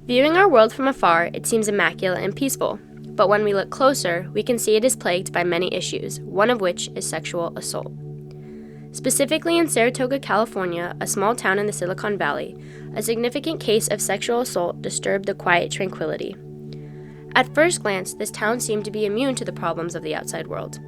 Viewing our world from afar, it seems immaculate and peaceful. But when we look closer, we can see it is plagued by many issues, one of which is sexual assault. Specifically in Saratoga, California, a small town in the Silicon Valley, a significant case of sexual assault disturbed the quiet tranquility. At first glance, this town seemed to be immune to the problems of the outside world.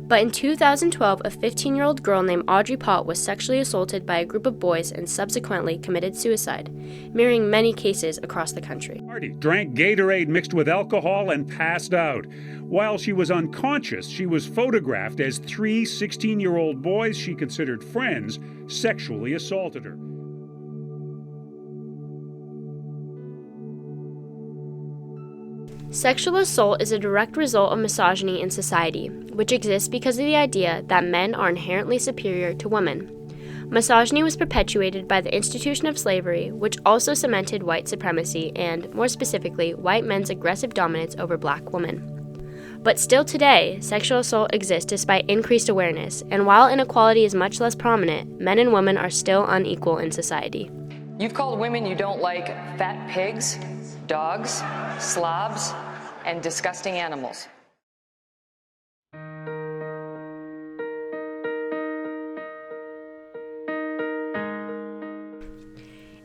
But in 2012, a 15-year-old girl named Audrey Pott was sexually assaulted by a group of boys and subsequently committed suicide, mirroring many cases across the country. Drank Gatorade mixed with alcohol and passed out. While she was unconscious, she was photographed as 3 16-year-old boys she considered friends sexually assaulted her. Sexual assault is a direct result of misogyny in society, which exists because of the idea that men are inherently superior to women. Misogyny was perpetuated by the institution of slavery, which also cemented white supremacy and, more specifically, white men's aggressive dominance over black women. But still today, sexual assault exists despite increased awareness, and while inequality is much less prominent, men and women are still unequal in society. You've called women you don't like fat pigs, dogs, slobs, and disgusting animals.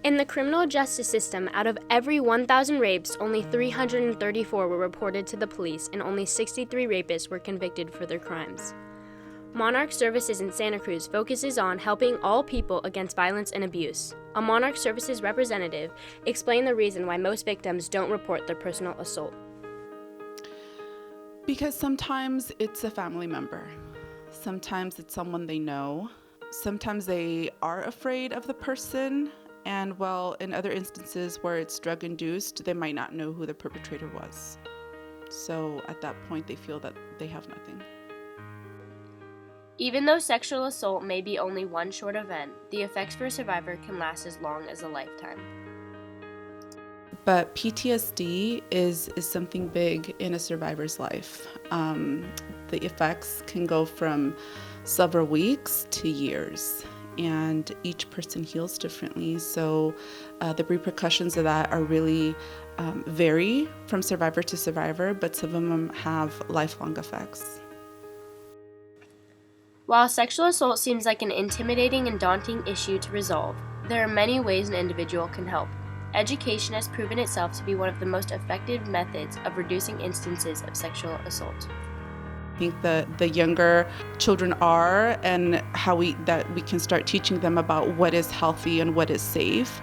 In the criminal justice system, out of every 1,000 rapes, only 334 were reported to the police, and only 63 rapists were convicted for their crimes. Monarch Services in Santa Cruz focuses on helping all people against violence and abuse. A Monarch Services representative explained the reason why most victims don't report their personal assault. Because sometimes it's a family member. Sometimes it's someone they know. Sometimes they are afraid of the person. And well, in other instances where it's drug-induced, they might not know who the perpetrator was. So at that point, they feel that they have nothing. Even though sexual assault may be only one short event, the effects for a survivor can last as long as a lifetime. But PTSD is something big in a survivor's life. The effects can go from several weeks to years, and each person heals differently. So the repercussions of that are really vary from survivor to survivor, but some of them have lifelong effects. While sexual assault seems like an intimidating and daunting issue to resolve, there are many ways an individual can help. Education has proven itself to be one of the most effective methods of reducing instances of sexual assault. I think the younger children are, and how we can start teaching them about what is healthy and what is safe,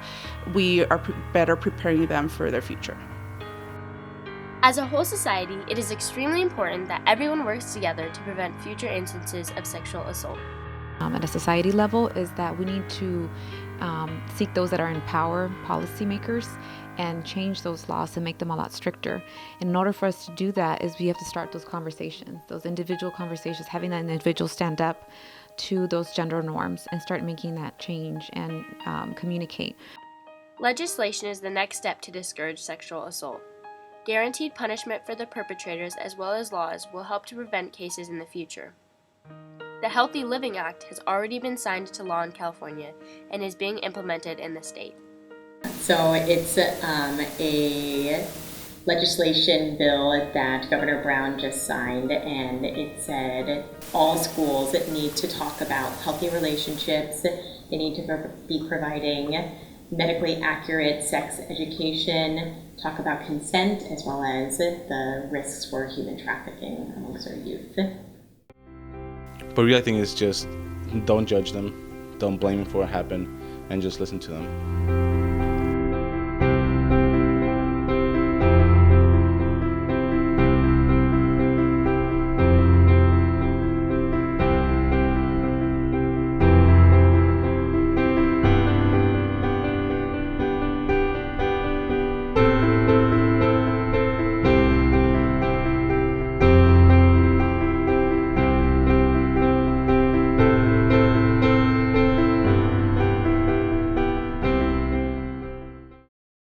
we are better preparing them for their future. As a whole society, it is extremely important that everyone works together to prevent future instances of sexual assault. At a society level is that we need to seek those that are in power, policymakers, and change those laws and make them a lot stricter. And in order for us to do that is we have to start those conversations, those individual conversations, having that individual stand up to those gender norms and start making that change and communicate. Legislation is the next step to discourage sexual assault. Guaranteed punishment for the perpetrators as well as laws will help to prevent cases in the future. The Healthy Living Act has already been signed into law in California and is being implemented in the state. So it's a legislation bill that Governor Brown just signed, and it said all schools need to talk about healthy relationships. They need to be providing medically accurate sex education, talk about consent, as well as the risks for human trafficking amongst our youth. But really, I think it's just don't judge them, don't blame them for what happened, and just listen to them.